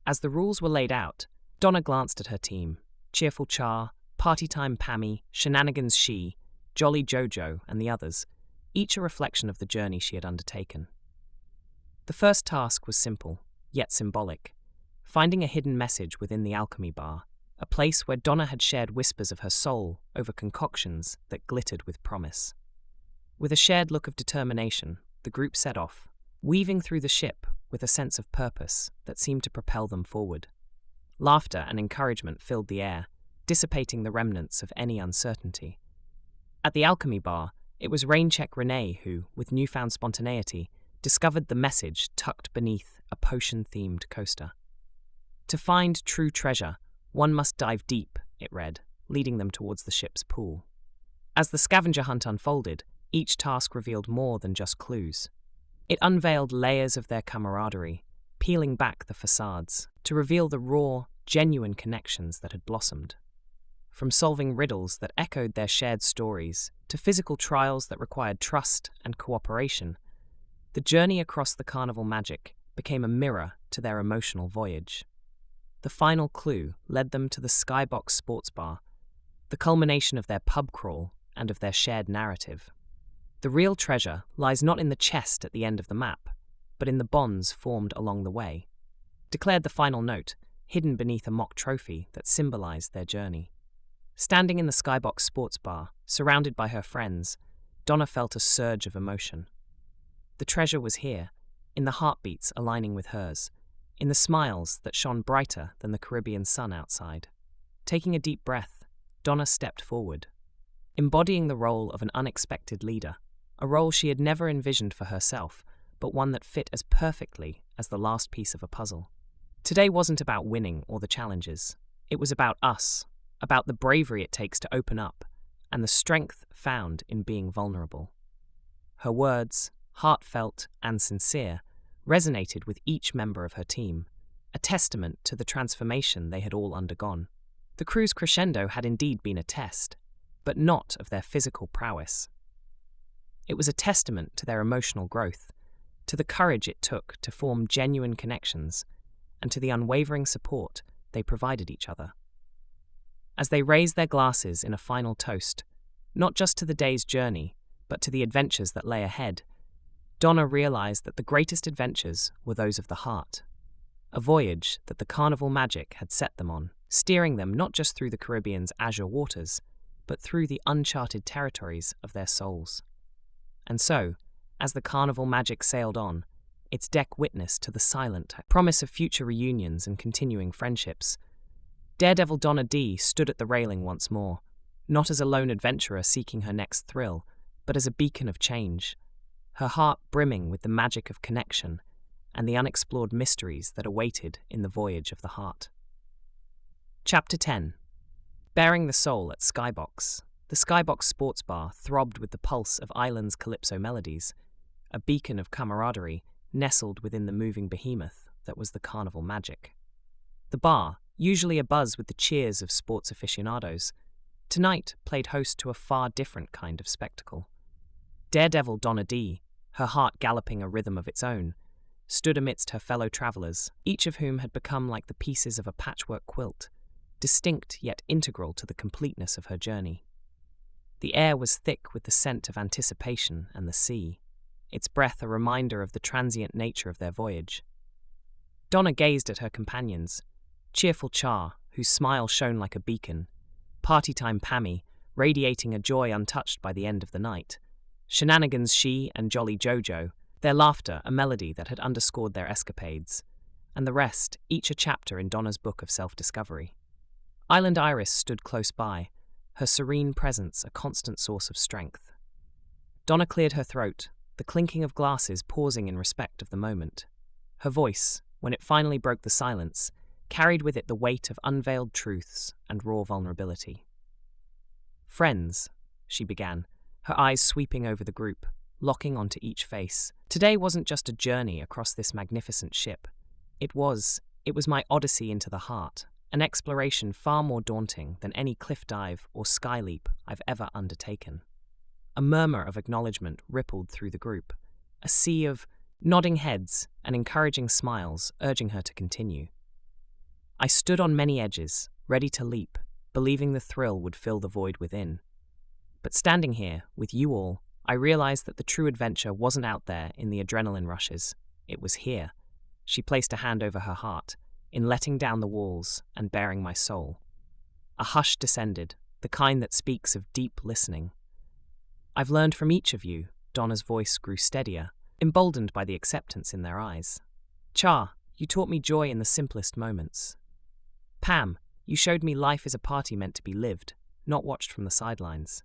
As the rules were laid out, Donna glanced at her team: Cheerful Char, Party Time Pammy, Shenanigans She, Jolly Jojo, and the others, each a reflection of the journey she had undertaken. The first task was simple, yet symbolic: finding a hidden message within the alchemy bar, a place where Donna had shared whispers of her soul over concoctions that glittered with promise. With a shared look of determination, the group set off, weaving through the ship with a sense of purpose that seemed to propel them forward. Laughter and encouragement filled the air, dissipating the remnants of any uncertainty. At the alchemy bar, it was Raincheck Renee who, with newfound spontaneity, discovered the message tucked beneath a potion-themed coaster. "To find true treasure, one must dive deep," it read, leading them towards the ship's pool. As the scavenger hunt unfolded, each task revealed more than just clues. It unveiled layers of their camaraderie, peeling back the facades to reveal the raw, genuine connections that had blossomed. From solving riddles that echoed their shared stories to physical trials that required trust and cooperation, the journey across the Carnival Magic became a mirror to their emotional voyage. The final clue led them to the Skybox Sports Bar, the culmination of their pub crawl and of their shared narrative. The real treasure lies not in the chest at the end of the map, but in the bonds formed along the way, declared the final note, hidden beneath a mock trophy that symbolized their journey. Standing in the Skybox Sports Bar, surrounded by her friends, Donna felt a surge of emotion. The treasure was here, in the heartbeats aligning with hers, in the smiles that shone brighter than the Caribbean sun outside. Taking a deep breath, Donna stepped forward, embodying the role of an unexpected leader, a role she had never envisioned for herself, but one that fit as perfectly as the last piece of a puzzle. Today wasn't about winning or the challenges. It was about us, about the bravery it takes to open up, and the strength found in being vulnerable. Her words, heartfelt and sincere, resonated with each member of her team, a testament to the transformation they had all undergone. The cruise crescendo had indeed been a test, but not of their physical prowess. It was a testament to their emotional growth, to the courage it took to form genuine connections, and to the unwavering support they provided each other. As they raised their glasses in a final toast, not just to the day's journey, but to the adventures that lay ahead, Donna realized that the greatest adventures were those of the heart. a voyage that the Carnival Magic had set them on, steering them not just through the Caribbean's azure waters, but through the uncharted territories of their souls. And so, as the Carnival Magic sailed on, its deck witness to the silent promise of future reunions and continuing friendships, Daredevil Donna Dee stood at the railing once more, not as a lone adventurer seeking her next thrill, but as a beacon of change, her heart brimming with the magic of connection and the unexplored mysteries that awaited in the voyage of the heart. Chapter 10. Bearing the Soul at Skybox. The Skybox sports bar throbbed with the pulse of Island's calypso melodies, a beacon of camaraderie nestled within the moving behemoth that was the Carnival Magic. The bar, usually abuzz with the cheers of sports aficionados, tonight played host to a far different kind of spectacle. Daredevil Donna Dee, her heart galloping a rhythm of its own, stood amidst her fellow travelers, each of whom had become like the pieces of a patchwork quilt, distinct yet integral to the completeness of her journey. The air was thick with the scent of anticipation and the sea, its breath a reminder of the transient nature of their voyage. Donna gazed at her companions, cheerful Char, whose smile shone like a beacon, party-time Pammy, radiating a joy untouched by the end of the night, Shenanigans She and Jolly Jojo, their laughter a melody that had underscored their escapades, and the rest, each a chapter in Donna's book of self-discovery. Island Iris stood close by, her serene presence a constant source of strength. Donna cleared her throat, the clinking of glasses pausing in respect of the moment. Her voice, when it finally broke the silence, carried with it the weight of unveiled truths and raw vulnerability. "Friends," she began, her eyes sweeping over the group, locking onto each face. "Today wasn't just a journey across this magnificent ship. It was my odyssey into the heart, an exploration far more daunting than any cliff dive or sky leap I've ever undertaken." A murmur of acknowledgement rippled through the group, a sea of nodding heads and encouraging smiles urging her to continue. I stood on many edges, ready to leap, believing the thrill would fill the void within. But standing here, with you all, I realized that the true adventure wasn't out there in the adrenaline rushes. It was here. She placed a hand over her heart, in letting down the walls and bearing my soul. A hush descended, the kind that speaks of deep listening. "I've learned from each of you," Donna's voice grew steadier, emboldened by the acceptance in their eyes. "Char, you taught me joy in the simplest moments. Pam, you showed me life is a party meant to be lived, not watched from the sidelines.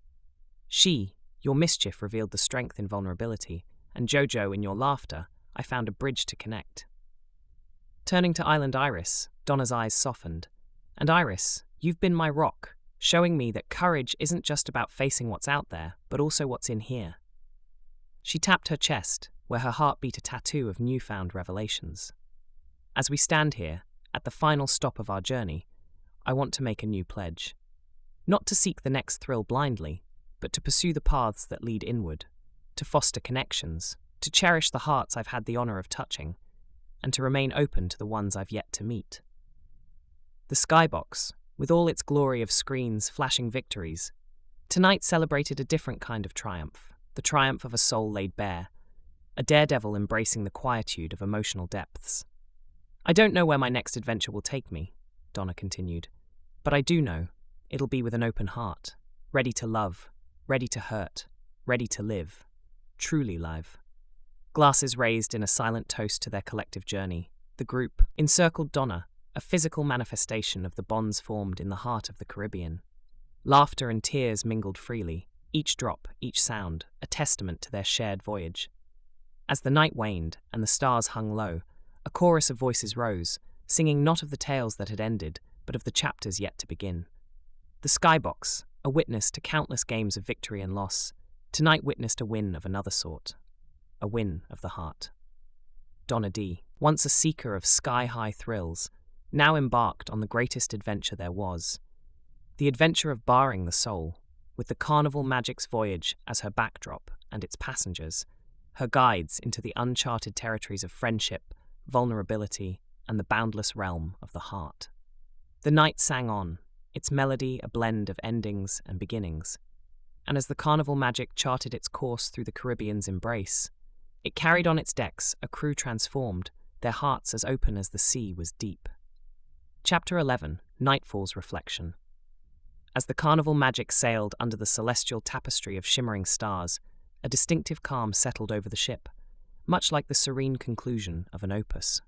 She, your mischief revealed the strength in vulnerability, and Jojo, in your laughter, I found a bridge to connect." Turning to Island Iris, Donna's eyes softened. "And Iris, you've been my rock, showing me that courage isn't just about facing what's out there, but also what's in here." She tapped her chest, where her heart beat a tattoo of newfound revelations. "As we stand here, at the final stop of our journey, I want to make a new pledge. Not to seek the next thrill blindly, but to pursue the paths that lead inward, to foster connections, to cherish the hearts I've had the honor of touching, and to remain open to the ones I've yet to meet." The Skybox, with all its glory of screens flashing victories, tonight celebrated a different kind of triumph, the triumph of a soul laid bare, a daredevil embracing the quietude of emotional depths. "I don't know where my next adventure will take me," Donna continued, "but I do know it'll be with an open heart, ready to love, ready to hurt, ready to live, truly live." Glasses raised in a silent toast to their collective journey, the group encircled Donna, a physical manifestation of the bonds formed in the heart of the Caribbean. Laughter and tears mingled freely, each drop, each sound, a testament to their shared voyage. As the night waned and the stars hung low, a chorus of voices rose, singing not of the tales that had ended, but of the chapters yet to begin. The Skybox, a witness to countless games of victory and loss, tonight witnessed a win of another sort, a win of the heart. Donna Dee, once a seeker of sky-high thrills, now embarked on the greatest adventure there was, the adventure of barring the soul, with the Carnival Magic's voyage as her backdrop and its passengers, her guides into the uncharted territories of friendship, vulnerability, and the boundless realm of the heart. The night sang on, its melody a blend of endings and beginnings, and as the Carnival Magic charted its course through the Caribbean's embrace, it carried on its decks a crew transformed, their hearts as open as the sea was deep. Chapter 11, Nightfall's Reflection. As the Carnival Magic sailed under the celestial tapestry of shimmering stars, a distinctive calm settled over the ship, much like the serene conclusion of an opus.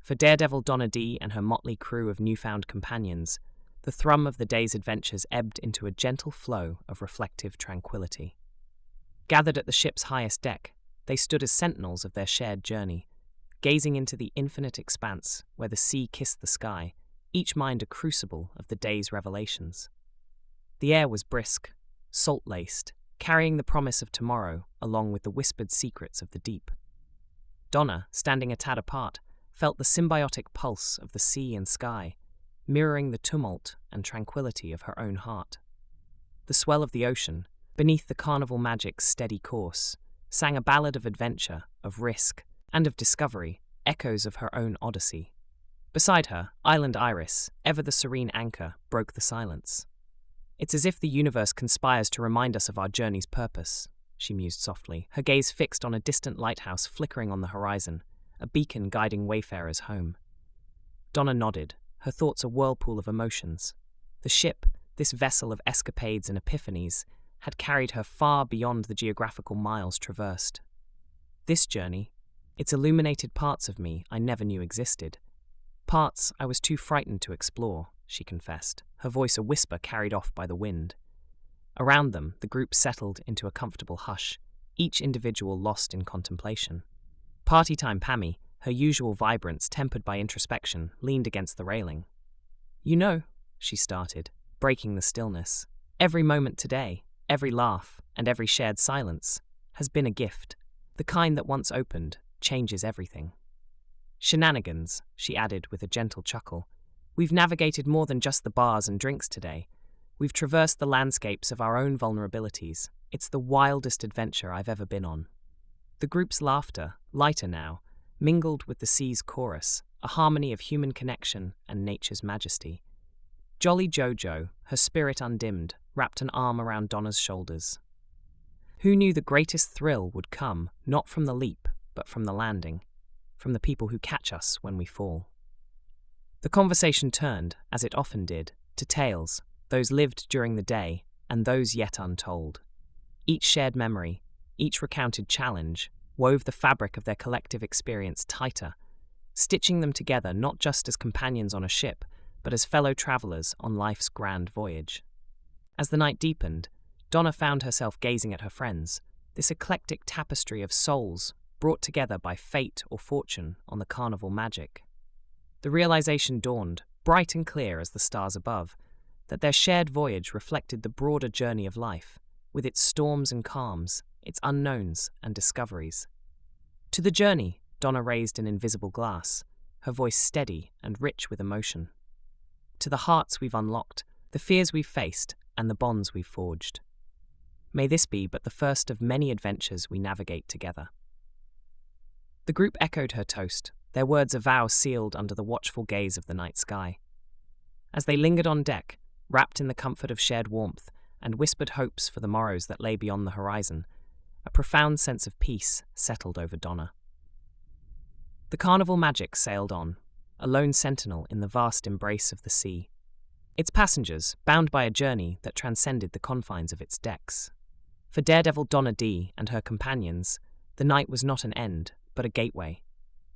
For Daredevil Donna Dee and her motley crew of newfound companions, the thrum of the day's adventures ebbed into a gentle flow of reflective tranquility. Gathered at the ship's highest deck, they stood as sentinels of their shared journey, gazing into the infinite expanse where the sea kissed the sky, each mind a crucible of the day's revelations. The air was brisk, salt-laced, carrying the promise of tomorrow along with the whispered secrets of the deep. Donna, standing a tad apart, felt the symbiotic pulse of the sea and sky, mirroring the tumult and tranquility of her own heart. The swell of the ocean, beneath the Carnival Magic's steady course, sang a ballad of adventure, of risk, and of discovery, echoes of her own odyssey. Beside her, Island Iris, ever the serene anchor, broke the silence. "It's as if the universe conspires to remind us of our journey's purpose," she mused softly, her gaze fixed on a distant lighthouse flickering on the horizon, a beacon guiding wayfarers home. Donna nodded, her thoughts a whirlpool of emotions. The ship, this vessel of escapades and epiphanies, had carried her far beyond the geographical miles traversed. This journey, it's illuminated parts of me I never knew existed. Parts I was too frightened to explore, she confessed, her voice a whisper carried off by the wind. Around them, the group settled into a comfortable hush, each individual lost in contemplation. Party-time Pammy, her usual vibrance tempered by introspection, leaned against the railing. "You know," she started, breaking the stillness, "every moment today, every laugh, and every shared silence, has been a gift. The kind that once opened, changes everything. Shenanigans," she added with a gentle chuckle. "We've navigated more than just the bars and drinks today. We've traversed the landscapes of our own vulnerabilities. It's the wildest adventure I've ever been on." The group's laughter, lighter now, mingled with the sea's chorus, a harmony of human connection and nature's majesty. Jolly Jojo, her spirit undimmed, wrapped an arm around Donna's shoulders. Who knew the greatest thrill would come not from the leap, but from the landing, from the people who catch us when we fall? The conversation turned, as it often did, to tales, those lived during the day and those yet untold. Each shared memory, each recounted challenge, wove the fabric of their collective experience tighter, stitching them together not just as companions on a ship, but as fellow travelers on life's grand voyage. As the night deepened, Donna found herself gazing at her friends, this eclectic tapestry of souls brought together by fate or fortune on the Carnival Magic. The realization dawned, bright and clear as the stars above, that their shared voyage reflected the broader journey of life, with its storms and calms, its unknowns and discoveries. To the journey, Donna raised an invisible glass, her voice steady and rich with emotion. To the hearts we've unlocked, the fears we've faced, and the bonds we've forged. May this be but the first of many adventures we navigate together. The group echoed her toast, their words a vow sealed under the watchful gaze of the night sky. As they lingered on deck, wrapped in the comfort of shared warmth, and whispered hopes for the morrows that lay beyond the horizon, a profound sense of peace settled over Donna. The Carnival Magic sailed on, a lone sentinel in the vast embrace of the sea. Its passengers, bound by a journey that transcended the confines of its decks. For Daredevil Donna Dee and her companions, the night was not an end, but a gateway,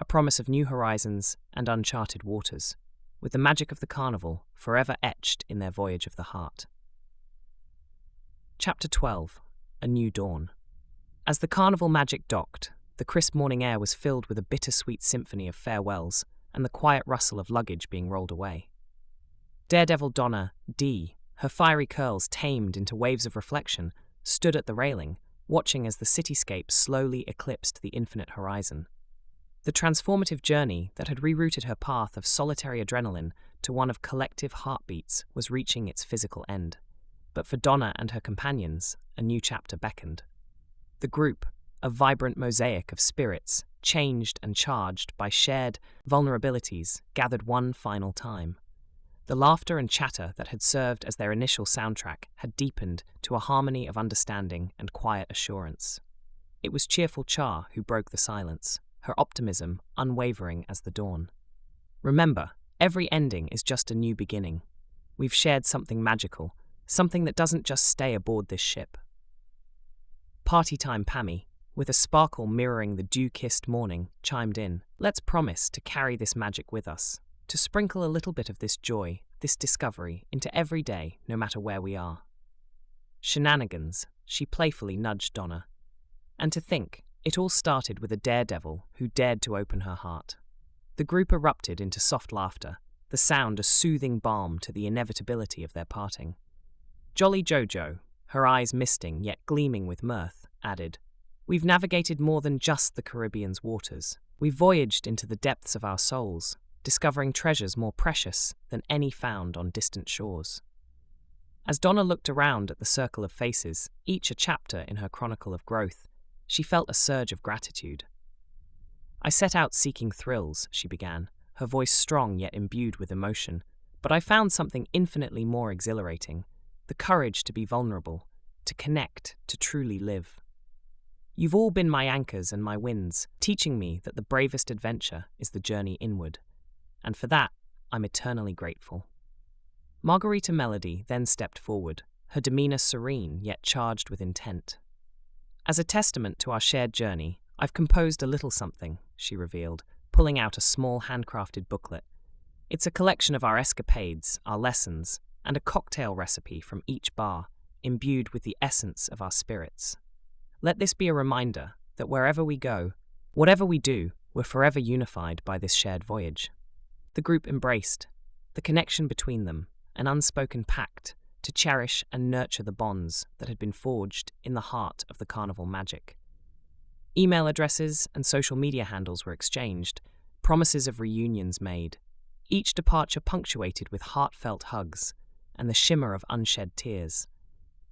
a promise of new horizons and uncharted waters, with the magic of the carnival forever etched in their voyage of the heart. Chapter 12, A New Dawn. As the Carnival Magic docked, the crisp morning air was filled with a bittersweet symphony of farewells and the quiet rustle of luggage being rolled away. Daredevil Donna Dee, her fiery curls tamed into waves of reflection, stood at the railing, watching as the cityscape slowly eclipsed the infinite horizon. The transformative journey that had rerouted her path of solitary adrenaline to one of collective heartbeats was reaching its physical end. But for Donna and her companions, a new chapter beckoned. The group, a vibrant mosaic of spirits, changed and charged by shared vulnerabilities, gathered one final time. The laughter and chatter that had served as their initial soundtrack had deepened to a harmony of understanding and quiet assurance. It was cheerful Char who broke the silence, her optimism unwavering as the dawn. Remember, every ending is just a new beginning. We've shared something magical, something that doesn't just stay aboard this ship. Party time Pammy, with a sparkle mirroring the dew-kissed morning, chimed in. Let's promise to carry this magic with us, to sprinkle a little bit of this joy, this discovery, into every day, no matter where we are. Shenanigans, she playfully nudged Donna. And to think, it all started with a daredevil who dared to open her heart. The group erupted into soft laughter, the sound a soothing balm to the inevitability of their parting. Jolly Jojo, her eyes misting yet gleaming with mirth, added, "We've navigated more than just the Caribbean's waters. We've voyaged into the depths of our souls, discovering treasures more precious than any found on distant shores." As Donna looked around at the circle of faces, each a chapter in her chronicle of growth, she felt a surge of gratitude. "I set out seeking thrills," she began, her voice strong yet imbued with emotion, "but I found something infinitely more exhilarating, the courage to be vulnerable, to connect, to truly live. You've all been my anchors and my winds, teaching me that the bravest adventure is the journey inward, and for that, I'm eternally grateful." Margarita Melody then stepped forward, her demeanor serene yet charged with intent. "As a testament to our shared journey, I've composed a little something," she revealed, pulling out a small handcrafted booklet. "It's a collection of our escapades, our lessons, and a cocktail recipe from each bar, imbued with the essence of our spirits. Let this be a reminder that wherever we go, whatever we do, we're forever unified by this shared voyage." The group embraced, the connection between them, an unspoken pact to cherish and nurture the bonds that had been forged in the heart of the Carnival Magic. Email addresses and social media handles were exchanged, promises of reunions made, each departure punctuated with heartfelt hugs and the shimmer of unshed tears.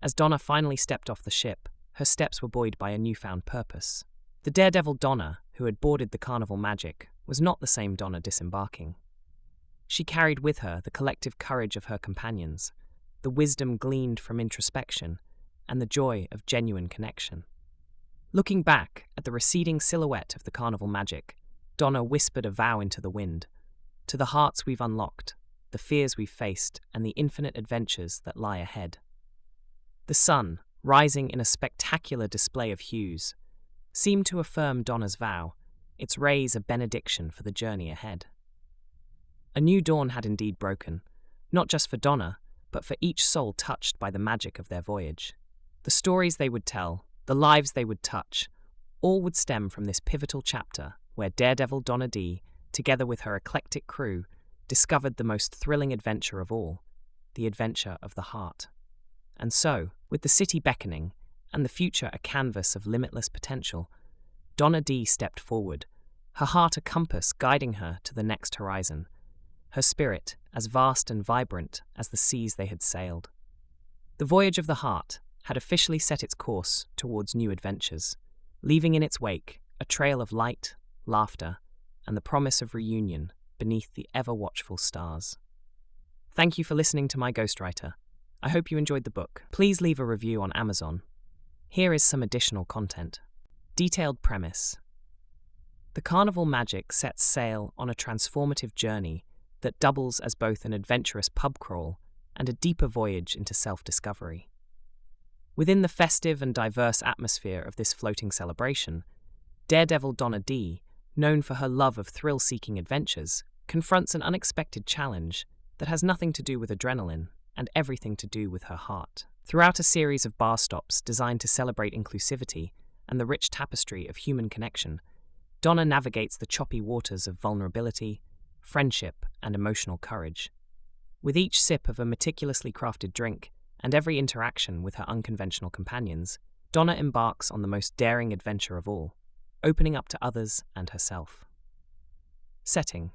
As Donna finally stepped off the ship, her steps were buoyed by a newfound purpose. The Daredevil Donna, who had boarded the Carnival Magic, was not the same Donna disembarking. She carried with her the collective courage of her companions, the wisdom gleaned from introspection, and the joy of genuine connection. Looking back at the receding silhouette of the Carnival Magic, Donna whispered a vow into the wind. To the hearts we've unlocked, the fears we've faced, and the infinite adventures that lie ahead. The sun, rising in a spectacular display of hues, seemed to affirm Donna's vow, its rays a benediction for the journey ahead. A new dawn had indeed broken, not just for Donna, but for each soul touched by the magic of their voyage. The stories they would tell, the lives they would touch, all would stem from this pivotal chapter where Daredevil Donna Dee, together with her eclectic crew, discovered the most thrilling adventure of all, the adventure of the heart. And so, with the city beckoning and the future a canvas of limitless potential, Donna Dee stepped forward, her heart a compass guiding her to the next horizon, her spirit as vast and vibrant as the seas they had sailed. The Voyage of the Heart had officially set its course towards new adventures, leaving in its wake a trail of light, laughter, and the promise of reunion beneath the ever-watchful stars. Thank you for listening to my ghostwriter. I hope you enjoyed the book. Please leave a review on Amazon. Here is some additional content. Detailed premise. The Carnival Magic sets sail on a transformative journey that doubles as both an adventurous pub crawl and a deeper voyage into self-discovery. Within the festive and diverse atmosphere of this floating celebration, Daredevil Donna Dee, known for her love of thrill-seeking adventures, confronts an unexpected challenge that has nothing to do with adrenaline and everything to do with her heart. Throughout a series of bar stops designed to celebrate inclusivity and the rich tapestry of human connection, Donna navigates the choppy waters of vulnerability, friendship, and emotional courage. With each sip of a meticulously crafted drink and every interaction with her unconventional companions, Donna embarks on the most daring adventure of all, opening up to others and herself. Setting.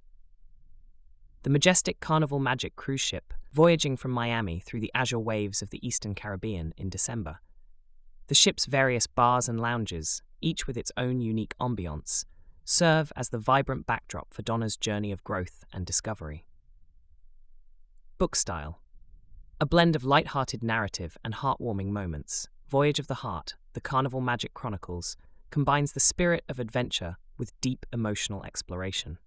The majestic Carnival Magic cruise ship, voyaging from Miami through the azure waves of the Eastern Caribbean in December. The ship's various bars and lounges, each with its own unique ambiance, serve as the vibrant backdrop for Donna's journey of growth and discovery. Book style. A blend of light-hearted narrative and heartwarming moments, Voyage of the Heart, The Carnival Magic Chronicles, combines the spirit of adventure with deep emotional exploration.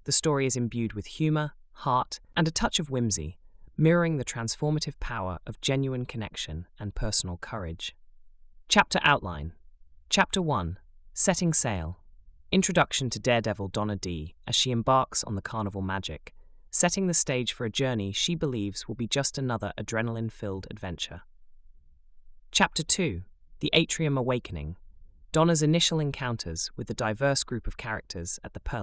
The story is imbued with humor, heart, and a touch of whimsy, mirroring the transformative power of genuine connection and personal courage. Chapter Outline. Chapter 1. Setting Sail. Introduction to Daredevil Donna Dee as she embarks on the Carnival Magic, setting the stage for a journey she believes will be just another adrenaline-filled adventure. Chapter 2. The Atrium Awakening. Donna's initial encounters with the diverse group of characters at the Pearl